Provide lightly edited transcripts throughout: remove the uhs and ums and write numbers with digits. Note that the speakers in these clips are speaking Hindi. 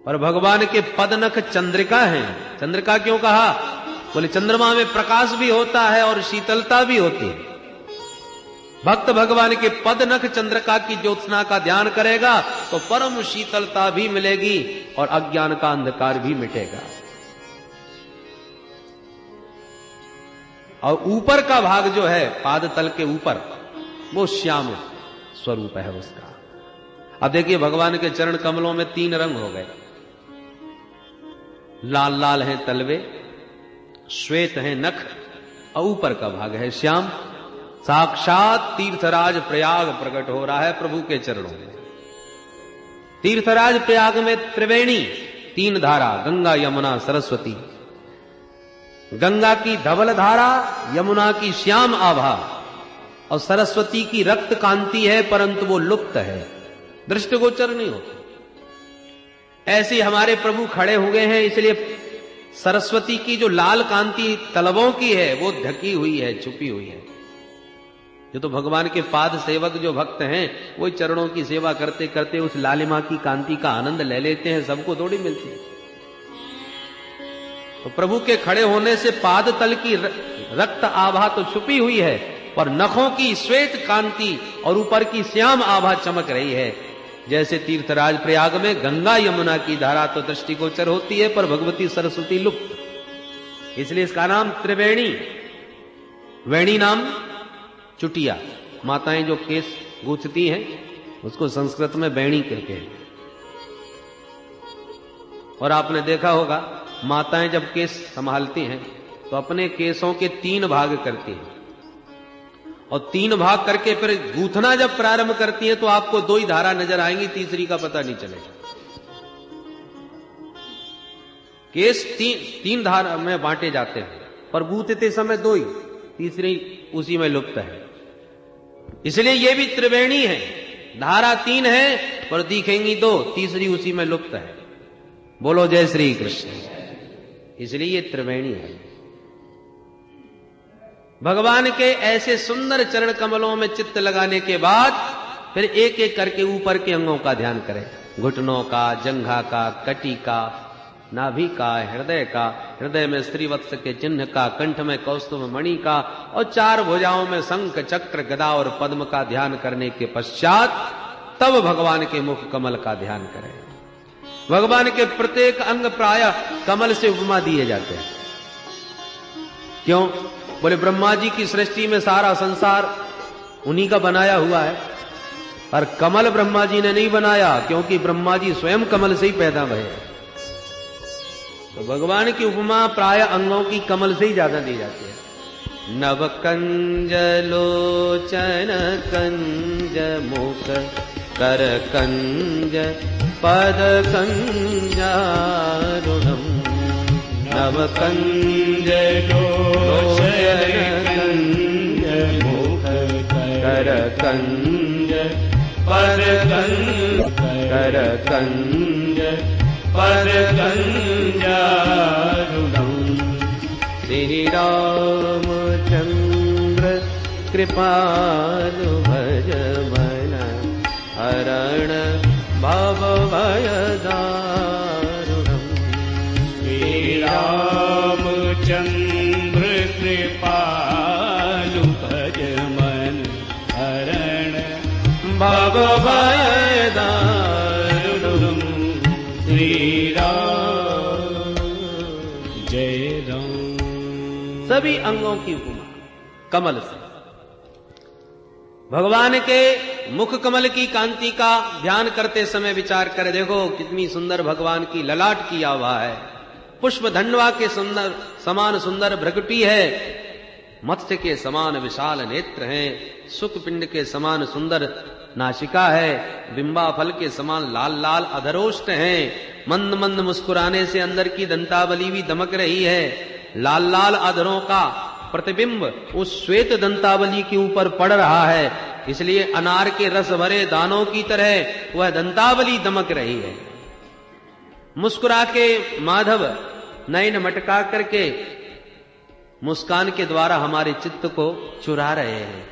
और भगवान के पदनख चंद्रिका हैं। चंद्रिका क्यों कहा? बोले चंद्रमा में प्रकाश भी होता है और शीतलता भी होती है। भक्त भगवान के पदनख चंद्रिका की ज्योत्सना का ध्यान करेगा तो परम शीतलता भी मिलेगी और अज्ञान का अंधकार भी मिटेगा। और ऊपर का भाग जो है पाद तल के ऊपर, वो श्याम स्वरूप है उसका। अब देखिए भगवान के चरण कमलों में 3 रंग हो गए। लाल लाल हैं तलवे, श्वेत हैं नख और ऊपर का भाग है श्याम। साक्षात तीर्थराज प्रयाग प्रकट हो रहा है प्रभु के चरणों में। तीर्थराज प्रयाग में त्रिवेणी 3 धारा, गंगा यमुना सरस्वती। गंगा की धवल धारा, यमुना की श्याम आभा और सरस्वती की रक्त कांति है, परंतु वो लुप्त है, दृष्टिगोचर नहीं होती। ऐसे हमारे प्रभु खड़े हुए हैं, इसलिए सरस्वती की जो लाल कांति तलवों की है वो ढकी हुई है, छुपी हुई है। जो तो भगवान के पाद सेवक जो भक्त हैं वो चरणों की सेवा करते करते उस लालिमा की कांति का आनंद ले लेते हैं, सबको थोड़ी मिलती है। तो प्रभु के खड़े होने से पाद तल की रक्त आभा तो छुपी हुई है, पर नखों की श्वेत कांति और ऊपर की श्याम आभा चमक रही है। जैसे तीर्थराज प्रयाग में गंगा यमुना की धारा तो दृष्टिगोचर होती है, पर भगवती सरस्वती लुप्त, इसलिए इसका नाम त्रिवेणी। वेणी नाम चुटिया, माताएं जो केस गूंथती हैं उसको संस्कृत में वेणी कहते हैं। और आपने देखा होगा माताएं जब केस संभालती हैं तो अपने केसों के 3 भाग करती हैं, और 3 भाग करके फिर गूंथना जब प्रारंभ करती हैं तो आपको 2 ही धारा नजर आएंगी, तीसरी का पता नहीं चलेगा। केस 3 धारा में बांटे जाते हैं, पर गूंथते समय 2 ही, तीसरी उसी में लुप्त है। इसलिए ये भी त्रिवेणी है, धारा 3 है पर दिखेंगी 2, तीसरी उसी में लुप्त है। बोलो जय श्री कृष्ण। इसलिए ये त्रिवेणी है। भगवान के ऐसे सुंदर चरण कमलों में चित्त लगाने के बाद फिर एक एक करके ऊपर के अंगों का ध्यान करें। घुटनों का, जंघा का, कटी का, नाभि का, हृदय का, हृदय में श्रीवत्स के चिन्ह का, कंठ में कौस्तुभ मणि का, और 4 भुजाओं में शंख चक्र गदा और पद्म का ध्यान करने के पश्चात तब भगवान के मुख कमल का ध्यान करें। भगवान के प्रत्येक अंग प्रायः कमल से उपमा दिए जाते हैं। क्यों? बोले ब्रह्मा जी की सृष्टि में सारा संसार उन्हीं का बनाया हुआ है, पर कमल ब्रह्मा जी ने नहीं बनाया, क्योंकि ब्रह्मा जी स्वयं कमल से ही पैदा हुए। तो भगवान की उपमा प्राय अंगों की कमल से ही ज्यादा दी जाती है। नव कंज लोचन कंज मुख कर कंज पद कंजारुणम। नव कंज लोचन कंज मुख कर कंज पद कर कंज पद कंजारुणम। श्री रामचंद्र कृपालु भज मन हरण भव भय दारुणम। श्री रामचंद्र कृपालु भज मन हरण भव भय दारुणम। श्री राम जय राम। सभी अंगों की उपमा कमल से। भगवान के मुख कमल की कांति का ध्यान करते समय विचार कर देखो कितनी सुंदर भगवान की ललाट की आभा है। पुष्प धन्वा के सुंदर समान सुंदर भ्रकुटी है, मत्स्य के समान विशाल नेत्र हैं, सुख पिंड के समान सुंदर नासिका है, बिंबा फल के समान लाल लाल अधरोष्ट हैं। मंद मंद मुस्कुराने से अंदर की दंतावली भी दमक रही है। लाल लाल अधरों का प्रतिबिंब उस श्वेत दंतावली के ऊपर पड़ रहा है, इसलिए अनार के रस भरे दानों की तरह वह दंतावली दमक रही है। मुस्कुरा के माधव नयन मटका करके मुस्कान के द्वारा हमारे चित्त को चुरा रहे हैं,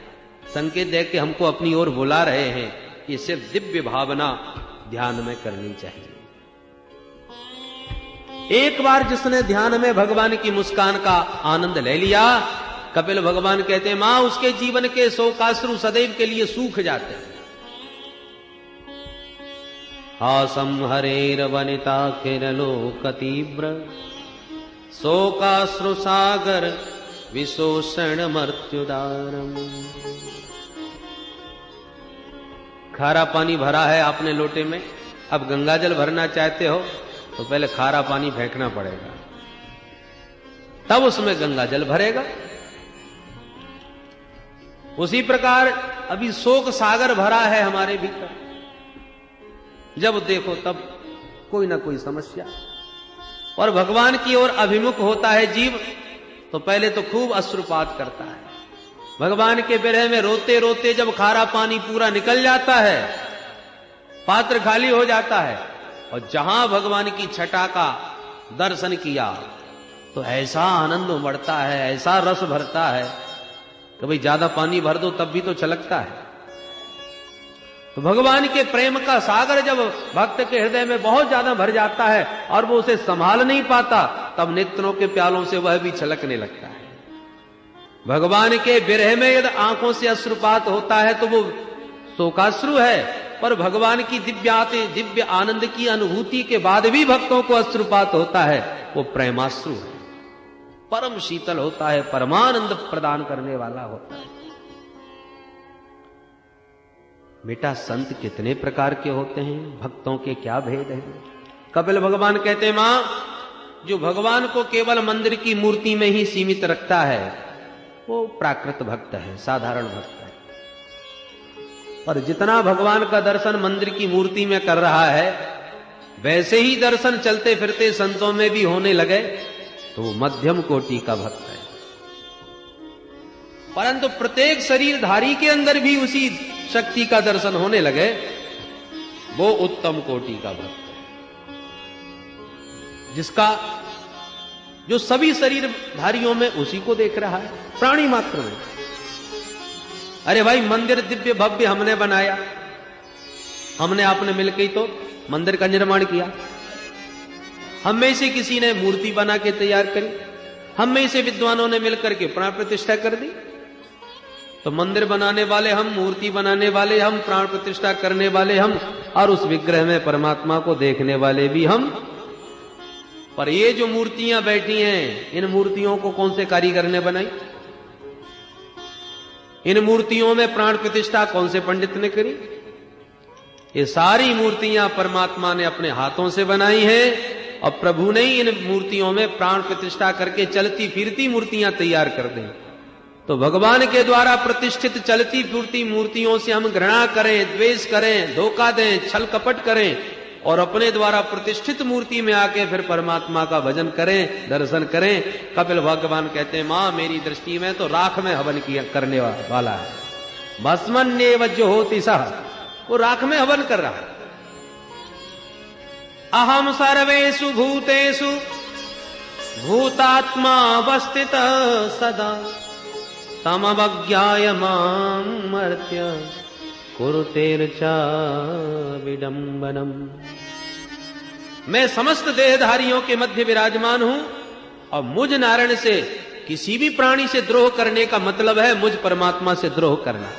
संकेत दे के हमको अपनी ओर बुला रहे हैं। ये सिर्फ दिव्य भावना ध्यान में करनी चाहिए। एक बार जिसने ध्यान में भगवान की मुस्कान का आनंद ले लिया, कपिल भगवान कहते हैं मां उसके जीवन के शोकाश्रु सदैव के लिए सूख जाते हैं। हासम हरेर वनिता किरलोक तीव्र शोकाश्रु सागर विशोषण मर्त्युदारम। खारा पानी भरा है आपने लोटे में, अब गंगा जल भरना चाहते हो तो पहले खारा पानी फेंकना पड़ेगा, तब उसमें गंगा जल भरेगा। उसी प्रकार अभी शोक सागर भरा है हमारे भीतर, जब देखो तब कोई ना कोई समस्या, और भगवान की ओर अभिमुख होता है जीव तो पहले तो खूब अश्रुपात करता है। भगवान के विरह में रोते रोते जब खारा पानी पूरा निकल जाता है, पात्र खाली हो जाता है, और जहां भगवान की छटा का दर्शन किया तो ऐसा आनंद उमड़ता है, ऐसा रस भरता है कि भाई ज्यादा पानी भर दो तब भी तो छलकता है। तो भगवान के प्रेम का सागर जब भक्त के हृदय में बहुत ज्यादा भर जाता है और वो उसे संभाल नहीं पाता, तब नेत्रों के प्यालों से वह भी छलकने लगता है। भगवान के विरह में यदि आंखों से अश्रुपात होता है तो वो शोकाश्रु है, पर भगवान की दिव्य आनंद की अनुभूति के बाद भी भक्तों को अश्रुपात होता है, वो प्रेमाश्रु है, परम शीतल होता है, परमानंद प्रदान करने वाला होता है। बेटा संत कितने प्रकार के होते हैं, भक्तों के क्या भेद हैं। कपिल भगवान कहते हैं मां जो भगवान को केवल मंदिर की मूर्ति में ही सीमित रखता है वो प्राकृत भक्त है, साधारण भक्त है, और जितना भगवान का दर्शन मंदिर की मूर्ति में कर रहा है वैसे ही दर्शन चलते फिरते संतों में भी होने लगे तो वो मध्यम कोटि का भक्त है। परंतु प्रत्येक शरीरधारी के अंदर भी उसी शक्ति का दर्शन होने लगे वो उत्तम कोटि का भक्त है, जिसका जो सभी शरीरधारियों में उसी को देख रहा है, प्राणी मात्र में। अरे भाई मंदिर दिव्य भव्य हमने बनाया, हमने आपने मिलकर ही तो मंदिर का निर्माण किया, हम में से किसी ने मूर्ति बना के तैयार करी, हम में से विद्वानों ने मिलकर के प्राण प्रतिष्ठा कर दी। तो मंदिर बनाने वाले हम, मूर्ति बनाने वाले हम, प्राण प्रतिष्ठा करने वाले हम, और उस विग्रह में परमात्मा को देखने वाले भी हम। पर ये जो मूर्तियां बैठी हैं, इन मूर्तियों को कौन से कारीगर ने बनाई? इन मूर्तियों में प्राण प्रतिष्ठा कौन से पंडित ने करी? ये सारी मूर्तियां परमात्मा ने अपने हाथों से बनाई हैं, और प्रभु ने इन मूर्तियों में प्राण प्रतिष्ठा करके चलती फिरती मूर्तियां तैयार कर दी। तो भगवान के द्वारा प्रतिष्ठित चलती फिरती मूर्तियों से हम घृणा करें, द्वेष करें, धोखा दें, छल कपट करें, और अपने द्वारा प्रतिष्ठित मूर्ति में आके फिर परमात्मा का भजन करें, दर्शन करें। कपिल भगवान कहते हैं मां मेरी दृष्टि में तो राख में हवन किया करने वाला है, भस्मन्येव जुहोति सः, वो राख में हवन कर रहा है। अहम सर्वेषु भूतेषु भूतात्मा अवस्थितः सदा तमवज्ञाय मां मर्त्य कुरुतेर्चा विडंबनम। मैं समस्त देहधारियों के मध्य विराजमान हूं, और मुझ नारायण से किसी भी प्राणी से द्रोह करने का मतलब है मुझ परमात्मा से द्रोह करना।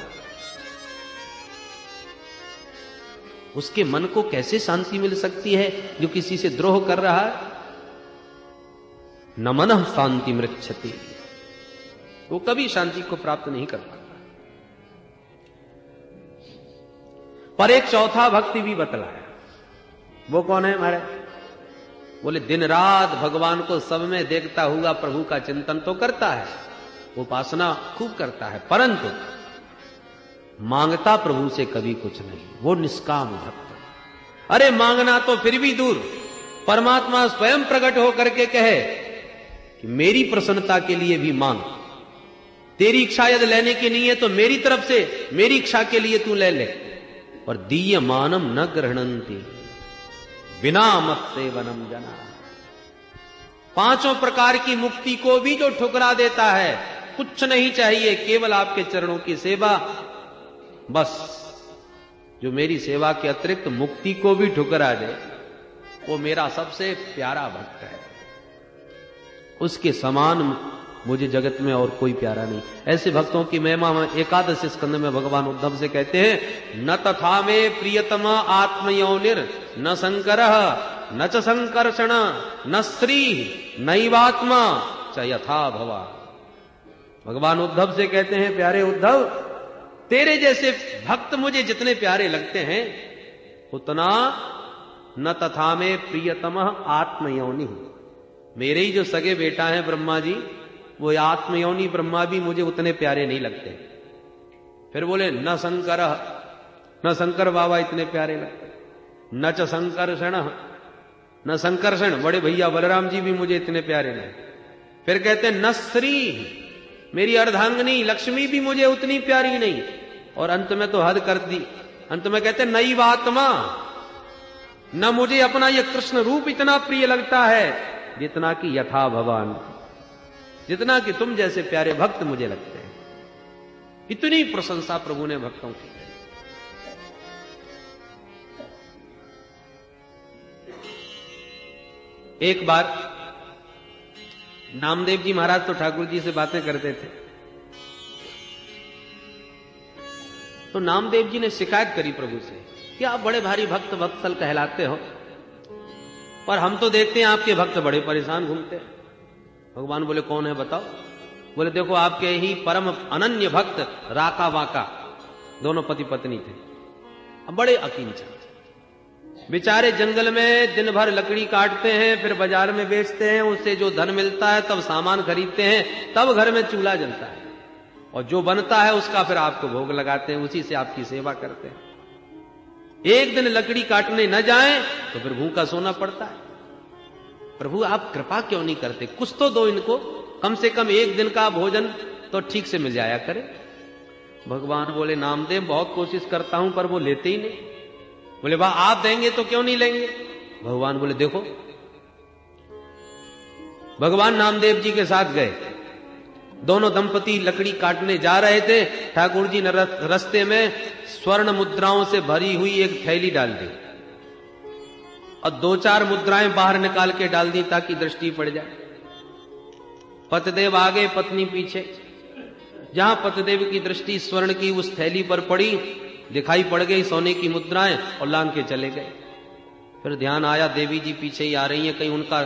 उसके मन को कैसे शांति मिल सकती है जो किसी से द्रोह कर रहा है? न मनः शांति मृच्छति, वो कभी शांति को प्राप्त नहीं कर पाता। पर एक चौथा भक्ति भी बतलाया, वो कौन है हमारे? बोले दिन रात भगवान को सब में देखता हुआ प्रभु का चिंतन तो करता है, उपासना खूब करता है, परंतु मांगता प्रभु से कभी कुछ नहीं, वो निष्काम भक्त। अरे मांगना तो फिर भी दूर, परमात्मा स्वयं प्रकट होकर के कहे कि मेरी प्रसन्नता के लिए भी मांग, तेरी इच्छा यदि लेने की नहीं है तो मेरी तरफ से मेरी इच्छा के लिए तू ले ले। और दीयमानम न गृह्णन्ति बिना मत सेवनम जना, पांचों प्रकार की मुक्ति को भी जो ठुकरा देता है, कुछ नहीं चाहिए केवल आपके चरणों की सेवा, बस जो मेरी सेवा के अतिरिक्त मुक्ति को भी ठुकरा दे वो मेरा सबसे प्यारा भक्त है, उसके समान मुझे जगत में और कोई प्यारा नहीं। ऐसे भक्तों की महिमा में एकादश स्कंद में भगवान उद्धव से कहते हैं, न तथा में प्रियतम आत्मयोनिर न शंकर न च संकर्षण न स्त्री नैवात्मा च यथा भवा। भगवान उद्धव से कहते हैं, प्यारे उद्धव, तेरे जैसे भक्त मुझे जितने प्यारे लगते हैं उतना न तथा में प्रियतम आत्मयोनि, मेरे ही जो सगे बेटा हैं ब्रह्मा जी, वो आत्मयोनि ब्रह्मा भी मुझे उतने प्यारे नहीं लगते। फिर बोले न शंकर बाबा इतने प्यारे लगते, न च संकर्षण, न संकर्षण बड़े भैया बलराम जी भी मुझे इतने प्यारे नहीं। फिर कहते न स्त्री, मेरी अर्धांगिनी लक्ष्मी भी मुझे उतनी प्यारी नहीं। और अंत में तो हद कर दी, अंत में कहते नैवात्मा, न मुझे अपना यह कृष्ण रूप इतना प्रिय लगता है जितना कि यथा भगवान, जितना कि तुम जैसे प्यारे भक्त मुझे लगते हैं। इतनी प्रशंसा प्रभु ने भक्तों की। एक बार नामदेव जी महाराज तो ठाकुर जी से बातें करते थे, तो नामदेव जी ने शिकायत करी प्रभु से कि आप बड़े भारी भक्त वत्सल कहलाते हो, पर हम तो देखते हैं आपके भक्त बड़े परेशान घूमते हैं। भगवान बोले कौन है बताओ? बोले देखो आपके ही परम अनन्य भक्त राका वाका, दोनों पति पत्नी थे, बड़े अकिंचन, बेचारे जंगल में दिन भर लकड़ी काटते हैं, फिर बाजार में बेचते हैं, उससे जो धन मिलता है तब सामान खरीदते हैं, तब घर में चूल्हा जलता है, और जो बनता है उसका फिर आपको भोग लगाते हैं, उसी से आपकी सेवा करते हैं। एक दिन लकड़ी काटने न जाएं तो फिर भूखा सोना पड़ता है। प्रभु आप कृपा क्यों नहीं करते, कुछ तो दो इनको, कम से कम एक दिन का भोजन तो ठीक से मिल जाया करे। भगवान बोले नामदेव बहुत कोशिश करता हूं पर वो लेते ही नहीं। बोले वाह आप देंगे तो क्यों नहीं लेंगे? भगवान बोले देखो। भगवान नामदेव जी के साथ गए, दोनों दंपति लकड़ी काटने जा रहे थे। ठाकुर जी ने रास्ते में स्वर्ण मुद्राओं से भरी हुई एक थैली डाल दी और 2-4 मुद्राएं बाहर निकाल के डाल दी ताकि दृष्टि पड़ जाए। पतिदेव आगे पत्नी पीछे। जहां पतिदेव की दृष्टि स्वर्ण की उस थैली पर पड़ी, दिखाई पड़ गई सोने की मुद्राएं और लांग के चले गए। फिर ध्यान आया देवी जी पीछे ही आ रही हैं, कहीं उनका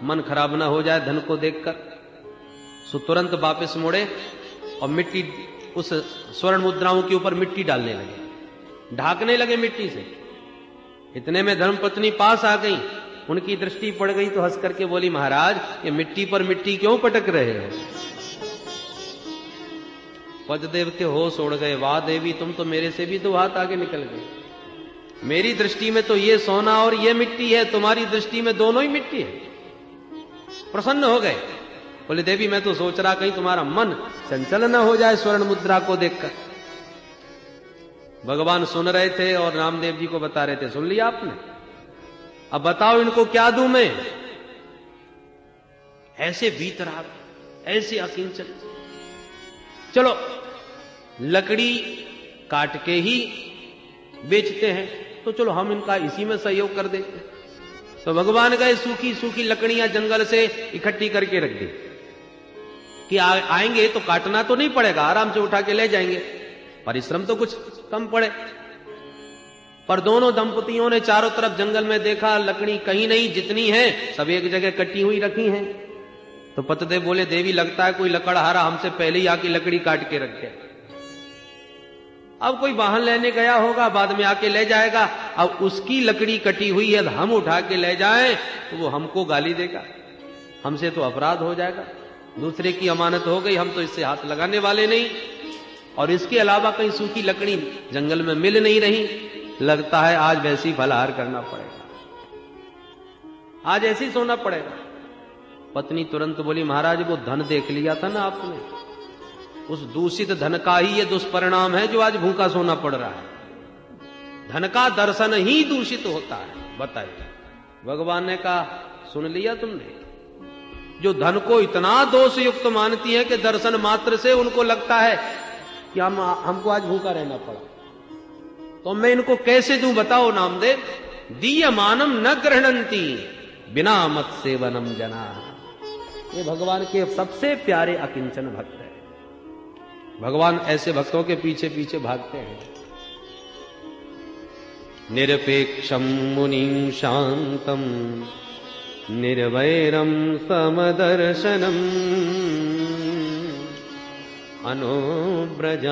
मन खराब ना हो जाए धन को देखकर। सो तुरंत वापस मुड़े और मिट्टी, उस स्वर्ण मुद्राओं के ऊपर मिट्टी डालने लगे, ढाकने लगे मिट्टी से। इतने में धर्मपत्नी पास आ गई, उनकी दृष्टि पड़ गई तो हंस करके बोली महाराज ये मिट्टी पर मिट्टी क्यों पटक रहे हो? पतिदेव के होश उड़ गए, वाह देवी तुम तो मेरे से भी 2 हाथ आगे निकल गए। मेरी दृष्टि में तो ये सोना और ये मिट्टी है, तुम्हारी दृष्टि में दोनों ही मिट्टी है। प्रसन्न हो गए, बोले देवी मैं तो सोच रहा कहीं तुम्हारा मन चंचल न हो जाए स्वर्ण मुद्रा को देखकर। भगवान सुन रहे थे और रामदेव जी को बता रहे थे, सुन लिया आपने? अब बताओ इनको क्या दूं मैं? ऐसे भीतराग, ऐसे अकिंचन। चलो लकड़ी काट के ही बेचते हैं तो चलो हम इनका इसी में सहयोग कर देते। तो भगवान गए, सूखी सूखी लकड़ियां जंगल से इकट्ठी करके रख दी कि आएंगे तो काटना तो नहीं पड़ेगा, आराम से उठा के ले जाएंगे, परिश्रम तो कुछ कम पड़े। पर दोनों दंपतियों ने चारों तरफ जंगल में देखा, लकड़ी कहीं नहीं, जितनी है सब एक जगह कटी हुई रखी हैं। तो पतिदेव बोले देवी लगता है कोई लकड़हारा हमसे पहले ही आके लकड़ी काट के रख गया। अब कोई वाहन लेने गया होगा, बाद में आके ले जाएगा। अब उसकी लकड़ी कटी हुई है, हम उठा के ले जाएं तो वो हमको गाली देगा, हमसे तो अपराध हो जाएगा, दूसरे की अमानत हो गई, हम तो इससे हाथ लगाने वाले नहीं। और इसके अलावा कहीं सूखी लकड़ी जंगल में मिल नहीं रही, लगता है आज वैसी फलाहार करना पड़ेगा, आज ऐसी सोना पड़ेगा। पत्नी तुरंत बोली महाराज वो धन देख लिया था ना आपने, उस दूषित धन का ही ये दुष्परिणाम है जो आज भूखा सोना पड़ रहा है। धन का दर्शन ही दूषित होता है, बताइए। भगवान ने कहा सुन लिया तुमने? जो धन को इतना दोष युक्त मानती है कि दर्शन मात्र से उनको लगता है कि हमको आज भूखा रहना पड़ा, तो मैं इनको कैसे दूं बताओ नामदेव? दीयमानम न गृह्णन्ति बिना मत सेवनम जना। ये भगवान के सबसे प्यारे अकिंचन भक्त है। भगवान ऐसे भक्तों के पीछे पीछे भागते हैं। निरपेक्षम मुनिं शांतम निर्वैरम समदर्शनम अनुव्रजाम्यहं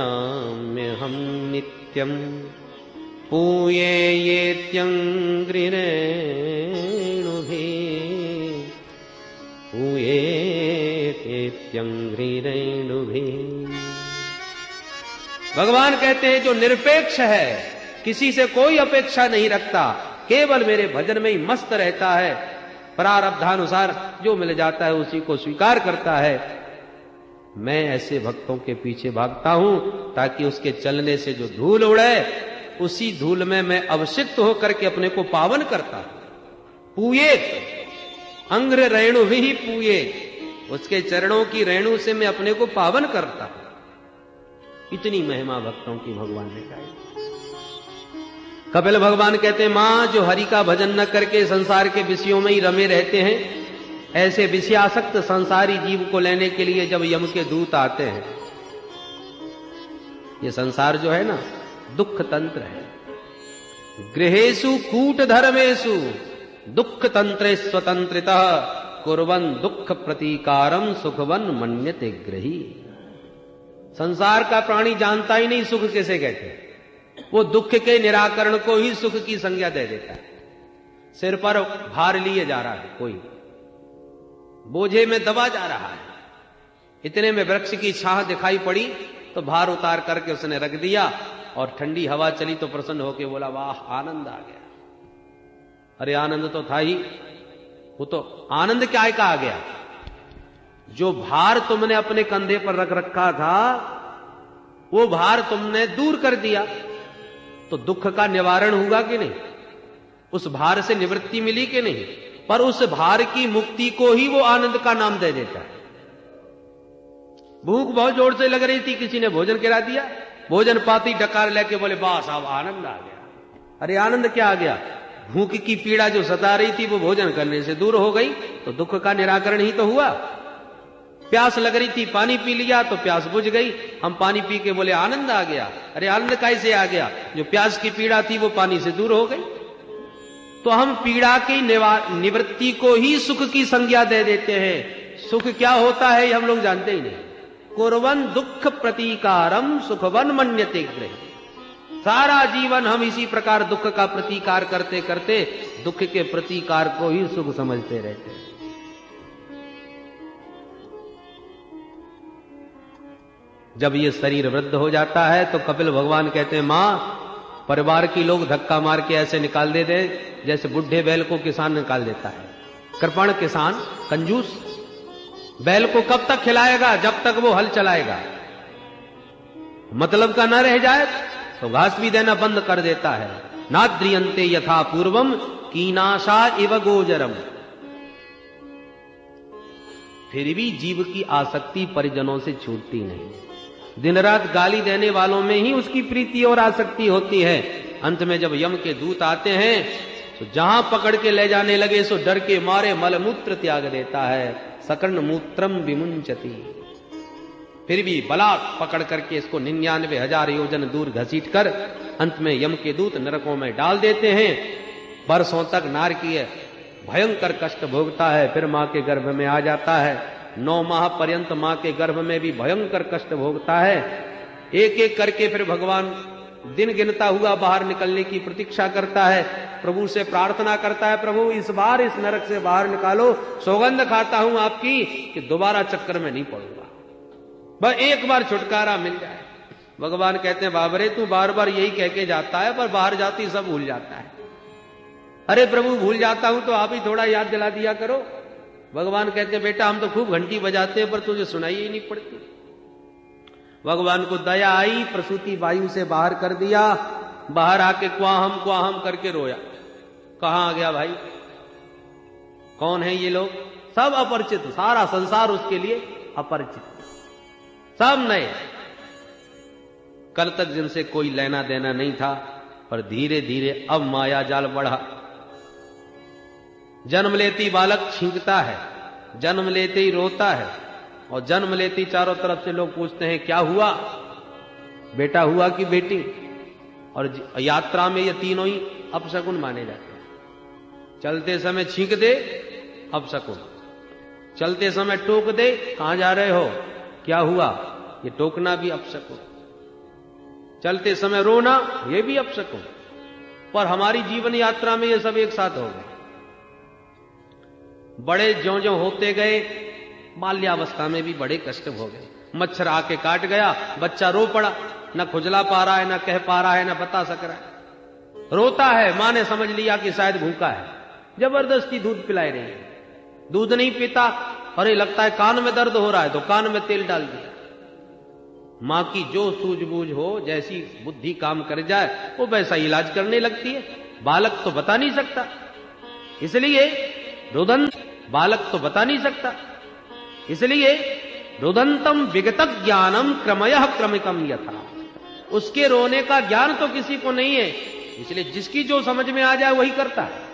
नित्यं पूये येत्यंग्रिरेणुभिः पूयेत्यंग्रिरेणुभिः। भगवान कहते हैं जो निरपेक्ष है, किसी से कोई अपेक्षा नहीं रखता, केवल मेरे भजन में ही मस्त रहता है, प्रारब्धानुसार जो मिल जाता है उसी को स्वीकार करता है, मैं ऐसे भक्तों के पीछे भागता हूं ताकि उसके चलने से जो धूल उड़े उसी धूल में मैं अवसिक्त होकर के अपने को पावन करता हूं। पूये अंग्र रेणु भी पूये, उसके चरणों की रेणु से मैं अपने को पावन करता हूं। इतनी महिमा भक्तों की भगवान ने कही। कपिल भगवान कहते हैं, मां जो हरि का भजन न करके संसार के विषयों में ही रमे रहते हैं, ऐसे विषयासक्त संसारी जीव को लेने के लिए जब यम के दूत आते हैं, ये संसार जो है ना दुख तंत्र है। गृहेषु कूट धर्मेषु दुख तंत्रे स्वतंत्रितः कुर्वन् दुख प्रतीकारम सुखवन मन्यते गृही। संसार का प्राणी जानता ही नहीं सुख किसे कहते हैं, वो दुख के निराकरण को ही सुख की संज्ञा दे देता है। सिर पर भार लिए जा रहा है, कोई बोझे में दबा जा रहा है, इतने में वृक्ष की छाह दिखाई पड़ी तो भार उतार करके उसने रख दिया और ठंडी हवा चली तो प्रसन्न होकर बोला, वाह आनंद आ गया। अरे आनंद तो था ही, वो तो आनंद क्या है का आ गया। जो भार तुमने अपने कंधे पर रख रखा था वो भार तुमने दूर कर दिया तो दुख का निवारण हुआ कि नहीं, उस भार से निवृत्ति मिली कि नहीं। पर उस भार की मुक्ति को ही वो आनंद का नाम दे देता है। भूख बहुत जोर से लग रही थी, किसी ने भोजन करा दिया, भोजन पाती डकार लेके बोले, बस अब आनंद आ गया। अरे आनंद क्या आ गया, भूख की पीड़ा जो सता रही थी वो भोजन करने से दूर हो गई तो दुख का निराकरण ही तो हुआ। प्यास लग रही थी, पानी पी लिया तो प्यास बुझ गई, हम पानी पी के बोले आनंद आ गया। अरे आनंद कैसे आ गया, जो प्यास की पीड़ा थी वो पानी से दूर हो गई। तो हम पीड़ा की निवृत्ति को ही सुख की संज्ञा दे देते हैं। सुख क्या होता है ये हम लोग जानते ही नहीं। कुर्वन् दुख प्रतीकारम सुखवन मन्यते गृही। सारा जीवन हम इसी प्रकार दुख का प्रतीकार करते करते दुख के प्रतीकार को ही सुख समझते रहते हैं। जब ये शरीर वृद्ध हो जाता है तो कपिल भगवान कहते हैं, मां परिवार की लोग धक्का मार के ऐसे निकाल देते जैसे बुढ़े बैल को किसान निकाल देता है। कृपण किसान, कंजूस, बैल को कब तक खिलाएगा, जब तक वो हल चलाएगा। मतलब का न रह जाए तो घास भी देना बंद कर देता है। नाद्रियंते यथा पूर्वम कीनाशा इव गोजरम। फिर भी जीव की आसक्ति परिजनों से छूटती नहीं। दिन रात गाली देने वालों में ही उसकी प्रीति और आसक्ति होती है। अंत में जब यम के दूत आते हैं तो जहां पकड़ के ले जाने लगे सो डर के मारे मलमूत्र त्याग देता है। सकर्ण मूत्रम विमुंचति। फिर भी बलात् पकड़ करके इसको 99,000 योजन दूर घसीट कर अंत में यम के दूत नरकों में डाल देते हैं। बरसों तक नारकीय भयंकर कष्ट भोगता है, फिर मां के गर्भ में आ जाता है। 9 माह पर्यंत मां के गर्भ में भी भयंकर कष्ट भोगता है। एक एक करके फिर भगवान दिन गिनता हुआ बाहर निकलने की प्रतीक्षा करता है। प्रभु से प्रार्थना करता है, प्रभु इस बार इस नरक से बाहर निकालो, सौगंध खाता हूं आपकी कि दोबारा चक्कर में नहीं पड़ूंगा, बस एक बार छुटकारा मिल जाए। भगवान कहते हैं, बाबरे तू बार बार यही कह के जाता है पर बाहर जाती सब भूल जाता है। अरे प्रभु भूल जाता हूं तो आप ही थोड़ा याद दिला दिया करो। भगवान कहते हैं, बेटा हम तो खूब घंटी बजाते हैं पर तुझे सुनाई ही नहीं पड़ती। भगवान को दया आई, प्रसूति वायु से बाहर कर दिया। बाहर आके क्वाहम करके रोया। कहां आ गया भाई, कौन है ये लोग, सब अपरिचित, सारा संसार उसके लिए अपरिचित, सब नए। कल तक जिनसे कोई लेना देना नहीं था पर धीरे धीरे अब माया जाल बढ़ा जन्म लेती बालक छींकता है, जन्म लेते ही रोता है, और जन्म लेते ही चारों तरफ से लोग पूछते हैं क्या हुआ, बेटा हुआ कि बेटी। और यात्रा में ये तीनों ही अपशकुन माने जाते हैं। चलते समय छींक दे, अपशकुन। चलते समय टोक दे, कहां जा रहे हो, क्या हुआ, ये टोकना भी अपशकुन। चलते समय रोना, ये भी अपशकुन। पर हमारी जीवन यात्रा में ये सब एक साथ हो गए। बड़े ज्यों ज्यों होते गए, बाल्यावस्था में भी बड़े कष्ट हो गए। मच्छर आके काट गया, बच्चा रो पड़ा, न खुजला पा रहा है, न कह पा रहा है, न बता सक रहा है, रोता है। मां ने समझ लिया कि शायद भूखा है, जबरदस्ती दूध पिलाई रही है, दूध नहीं पीता, अरे लगता है कान में दर्द हो रहा है, तो कान में तेल डाल दिया। मां की जो सूझबूझ हो, जैसी बुद्धि काम कर जाए, वो वैसा इलाज करने लगती है। बालक तो बता नहीं सकता, इसलिए रुदंत, बालक तो बता नहीं सकता, इसलिए रुदंतम विगत ज्ञानम क्रमयः क्रमिकम यथा। उसके रोने का ज्ञान तो किसी को नहीं है, इसलिए जिसकी जो समझ में आ जाए वही करता है।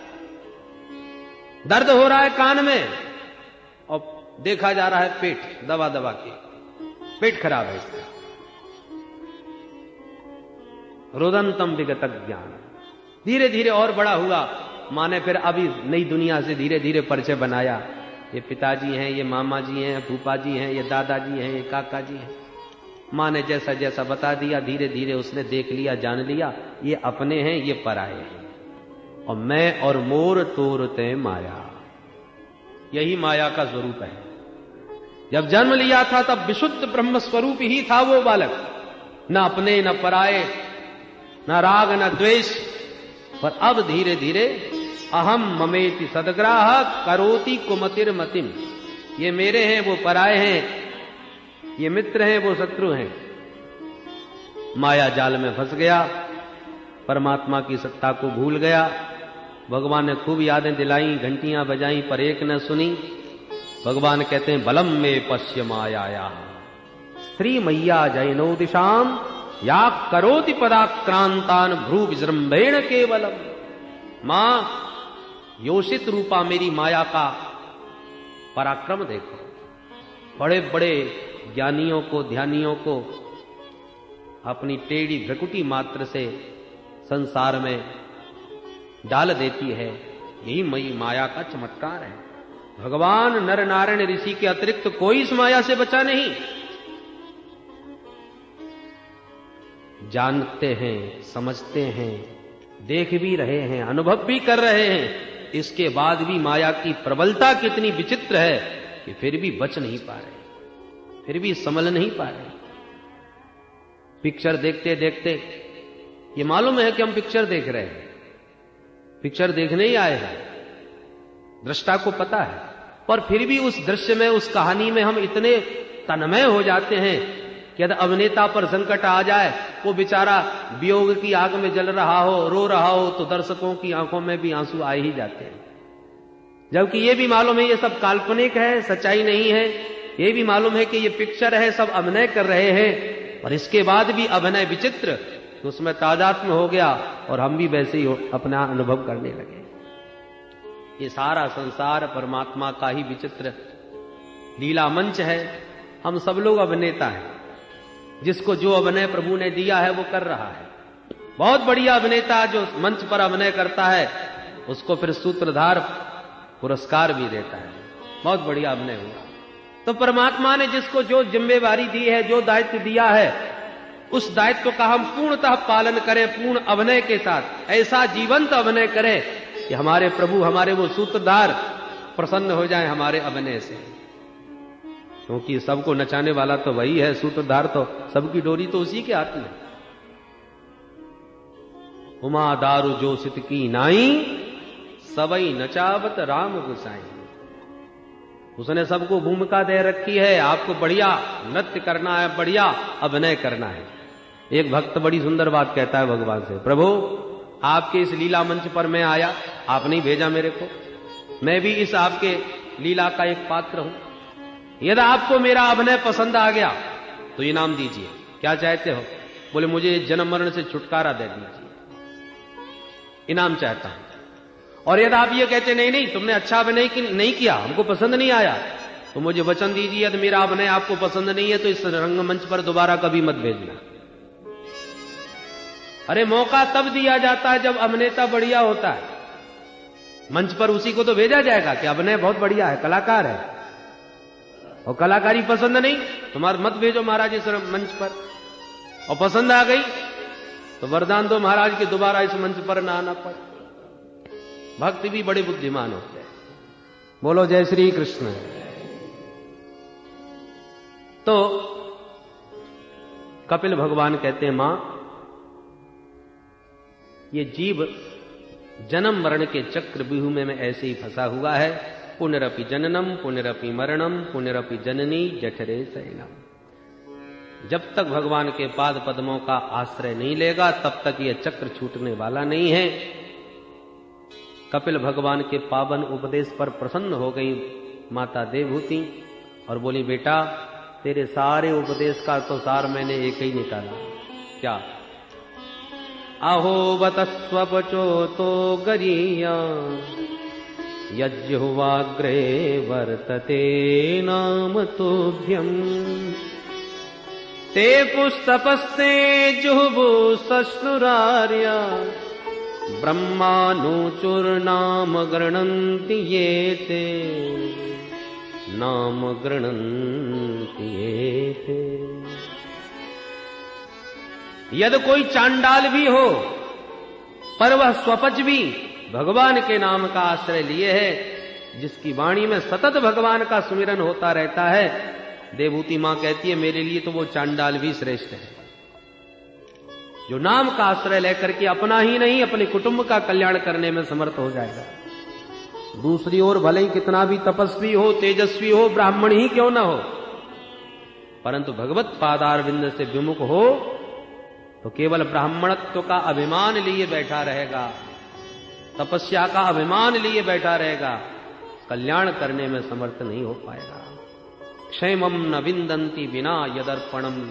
दर्द हो रहा है कान में, और देखा जा रहा है पेट दबा दबा के, पेट खराब है इसका। रुदंतम विगत ज्ञान। धीरे धीरे और बड़ा हुआ, मां ने फिर अभी नई दुनिया से धीरे धीरे परिचय बनाया। ये पिताजी हैं, ये मामा जी हैं, फूफा जी हैं, ये दादाजी हैं, ये काका जी हैं। मां ने जैसा जैसा बता दिया, धीरे धीरे उसने देख लिया, जान लिया, ये अपने हैं, ये पराए हैं। और मैं और मोर तोरते माया, यही माया का स्वरूप है। जब जन्म लिया था तब विशुद्ध ब्रह्म स्वरूप ही था वो बालक, न अपने न पराए, न राग न द्वेष। पर अब धीरे धीरे अहम ममेति सदग्राह करोति कुमतिर मतिम, ये मेरे हैं, वो पराए हैं, ये मित्र हैं, वो शत्रु हैं। माया जाल में फंस गया, परमात्मा की सत्ता को भूल गया। भगवान ने खूब यादें दिलाई, घंटियां बजाई, पर एक न सुनी। भगवान कहते हैं बलम में पश्य माया स्त्री मैया जैनो दिशाम या करोति पदाक्रांतान भ्रू विजृंभेण केवलम। मां योषित रूपा मेरी माया का पराक्रम देखो। बड़े बड़े ज्ञानियों को, ध्यानियों को अपनी टेढ़ी भ्रकुटी मात्र से संसार में डाल देती है। यही मई माया का चमत्कार है। भगवान नर नारायण ऋषि के अतिरिक्त कोई इस माया से बचा नहीं। जानते हैं, समझते हैं, देख भी रहे हैं, अनुभव भी कर रहे हैं, इसके बाद भी माया की प्रबलता कितनी विचित्र है कि फिर भी बच नहीं पा रहे, फिर भी संभल नहीं पा रहे। पिक्चर देखते देखते ये मालूम है कि हम पिक्चर देख रहे हैं, पिक्चर देखने ही आए हैं, दृष्टा को पता है, पर फिर भी उस दृश्य में, उस कहानी में हम इतने तन्मय हो जाते हैं कि यदि अभिनेता पर संकट आ जाए, वो बेचारा वियोग की आग में जल रहा हो, रो रहा हो, तो दर्शकों की आंखों में भी आंसू आ ही जाते हैं। जबकि ये भी मालूम है ये सब काल्पनिक है, सच्चाई नहीं है। ये भी मालूम है कि ये पिक्चर है, सब अभिनय कर रहे हैं, और इसके बाद भी अभिनय विचित्र, तो उसमें तादात्म्य हो गया और हम भी वैसे ही अपना अनुभव करने लगे। ये सारा संसार परमात्मा का ही विचित्र लीला मंच है। हम सब लोग अभिनेता हैं, जिसको जो अभिनय प्रभु ने दिया है वो कर रहा है। बहुत बढ़िया अभिनेता जो मंच पर अभिनय करता है, उसको फिर सूत्रधार पुरस्कार भी देता है, बहुत बढ़िया अभिनय हुआ। तो परमात्मा ने जिसको जो जिम्मेवारी दी है, जो दायित्व दिया है, उस दायित्व का हम पूर्णतः पालन करें, पूर्ण अभिनय के साथ, ऐसा जीवंत अभिनय करें कि हमारे प्रभु, हमारे वो सूत्रधार प्रसन्न हो जाएं हमारे अभिनय से। क्योंकि सबको नचाने वाला तो वही है, सूत्रधार तो सबकी डोरी तो उसी के हाथ में। उमा दारू जो सित की नाई, सबई नचावत राम गुसाई। उसने सबको भूमिका दे रखी है, आपको बढ़िया नृत्य करना है, बढ़िया अभिनय करना है। एक भक्त बड़ी सुंदर बात कहता है भगवान से, प्रभु आपके इस लीला मंच पर मैं आया, आपने ही भेजा मेरे को, मैं भी इस आपके लीला का एक पात्र हूं। यदि आपको मेरा अभिनय पसंद आ गया तो इनाम दीजिए। क्या चाहते हो? बोले मुझे जन्म मरण से छुटकारा दे दीजिए, इनाम चाहता हूं। और यदि आप ये कहते नहीं नहीं तुमने अच्छा अभिनय नहीं किया, हमको पसंद नहीं आया, तो मुझे वचन दीजिए यदि मेरा अभिनय आपको पसंद नहीं है तो इस रंगमंच पर दोबारा कभी मत भेजना। अरे मौका तब दिया जाता है जब अभिनेता बढ़िया होता है। मंच पर उसी को तो भेजा जाएगा कि अभिनय बहुत बढ़िया है, कलाकार है, और कलाकारी पसंद नहीं तुम्हारा मत भेजो महाराज इस मंच पर। और पसंद आ गई तो वरदान दो महाराज कि दोबारा इस मंच पर ना आना पड़े। भक्त भी बड़े बुद्धिमान होते हैं। बोलो जय श्री कृष्ण। तो कपिल भगवान कहते हैं मां, ये जीव जन्म मरण के चक्र व्यूह में ऐसे ही फंसा हुआ है। पुनरपि जननम पुनरपि मरणम पुनरपि जननी जठरे शयनम। जब तक भगवान के पाद पद्मों का आश्रय नहीं लेगा तब तक यह चक्र छूटने वाला नहीं है। कपिल भगवान के पावन उपदेश पर प्रसन्न हो गई माता देवहूति और बोली, बेटा तेरे सारे उपदेश का तो सार मैंने एक ही निकाला। क्या? अहो बतस्वपचो तो गरीया यज्जुवाग्रे वर्तते नाम तुभ्यम् ते पुस्तपस्ते जुहुबु सश्नुरार्या ब्रह्मानुचुर्नाम गृह्णन्ति ये ते नाम गृह्णन्ति ये ते। यदि कोई चांडाल भी हो पर वह स्वपच भी भगवान के नाम का आश्रय लिए है, जिसकी वाणी में सतत भगवान का सुमिरन होता रहता है, देवहूति मां कहती है मेरे लिए तो वो चांडाल भी श्रेष्ठ है, जो नाम का आश्रय लेकर के अपना ही नहीं अपने कुटुंब का कल्याण करने में समर्थ हो जाएगा। दूसरी ओर भले ही कितना भी तपस्वी हो, तेजस्वी हो, ब्राह्मण ही क्यों ना हो, परंतु भगवत पादारविंद से विमुख हो तो केवल ब्राह्मणत्व का अभिमान लिए बैठा रहेगा, तपस्या का अभिमान लिए बैठा रहेगा, कल्याण करने में समर्थ नहीं हो पाएगा। क्षेमम न विंदन्ति बिना यदर्पणम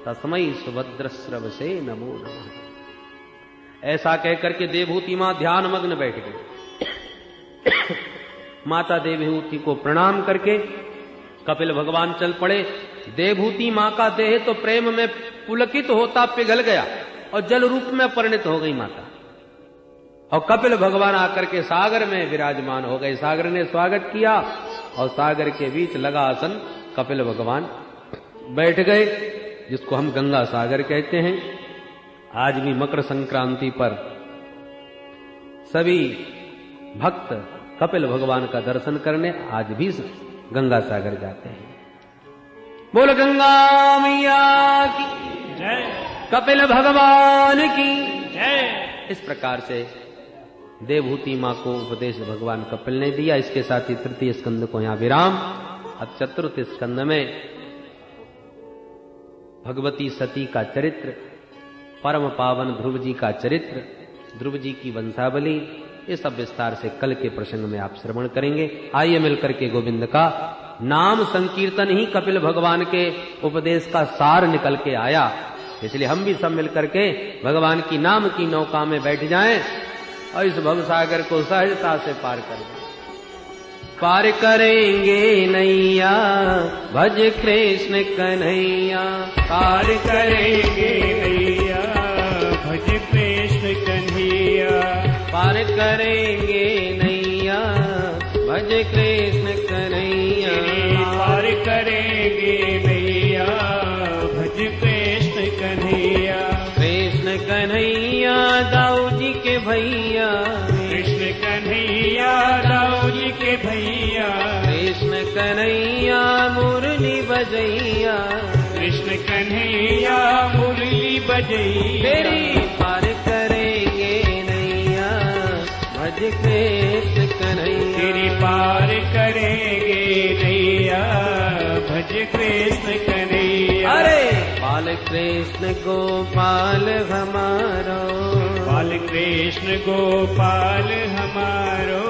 तस्मै सुभद्रस्रवसे नमो नमः। ऐसा कहकर के देवहूति मां ध्यान मग्न बैठ गई। माता देवहूति को प्रणाम करके कपिल भगवान चल पड़े। देवहूति मां का देह तो प्रेम में पुलकित होता पिघल गया और जल रूप में परिणित हो गई माता, और कपिल भगवान आकर के सागर में विराजमान हो गए। सागर ने स्वागत किया और सागर के बीच लगा आसन कपिल भगवान बैठ गए, जिसको हम गंगा सागर कहते हैं। आज भी मकर संक्रांति पर सभी भक्त कपिल भगवान का दर्शन करने आज भी गंगा सागर जाते हैं। बोल गंगा मैया की जय, कपिल भगवान की जय। इस प्रकार से देवहूति मां को उपदेश भगवान कपिल ने दिया। इसके साथ ही तृतीय स्कंद को यहां विराम। अब चतुर्थ स्कंद में भगवती सती का चरित्र, परम पावन ध्रुव जी का चरित्र, ध्रुव जी की वंशावली, ये सब विस्तार से कल के प्रसंग में आप श्रवण करेंगे। आइए मिलकर के गोविंद का नाम संकीर्तन ही कपिल भगवान के उपदेश का सार निकल के आया, इसलिए हम भी सब मिलकर के भगवान की नाम की नौका में बैठ जाएं और इस भवसागर को सहजता से पार करें। पार करेंगे नैया भज कृष्ण कन्हैया, पार करेंगे नैया भज कृष्ण कन्हैया, पार करेंगे नैया भज कृष्ण कन्हैया, पार करेंगे नैया भज कृष्ण कन्हैया। कृष्ण कन्हैया दाऊ जी के भैया, कृष्ण कन्हैया दाऊ जी के भैया, कृष्ण कन्हैया मुरली बजैया, कृष्ण कन्हैया मुरली बजैया। मेरी पार करेंगे नैया भज कृष्ण कन्हैया, तेरी पार करेंगे नैया भज कृष्ण कन्हैया। अरे बाल कृष्ण गोपाल हमारो, बाल कृष्ण गोपाल हमारो,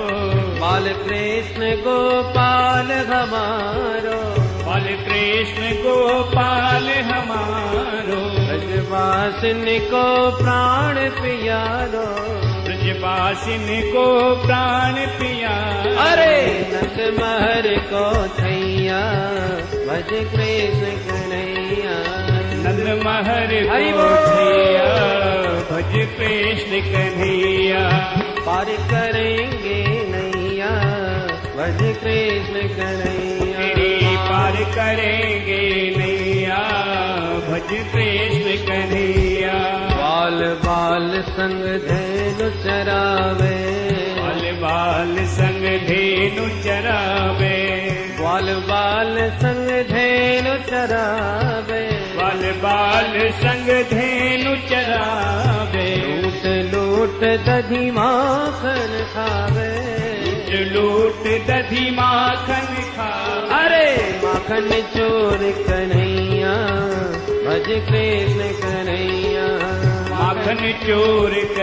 बाल कृष्ण गोपाल हमारो, बाल कृष्ण गोपाल हमारो। ब्रजवासिन को प्राण प्यारो, ब्रजवासिन को प्राण पिया। अरे नंद महर को थैया भज कृष्ण कन्हैया। नंद महर हरि को बोल। थैया भज कृष्ण कन्हैया। पार करेंगे नैया भज कृष्ण कन्हैया। तेरी पार करेंगे नैया भज कृष्ण कन्हैया। बाल बाल संग धेनु चरावे। बाल बाल संग धेनु चरावे। बाल बाल संग धेनु चरावे। बाल बाल संग धेनु चरावे। लूट लूट दधी माखन खावे। लूट दधी माखन खावे। अरे माखन चोर कन्हैया भज कृष्ण कन्हैया। माखन चोर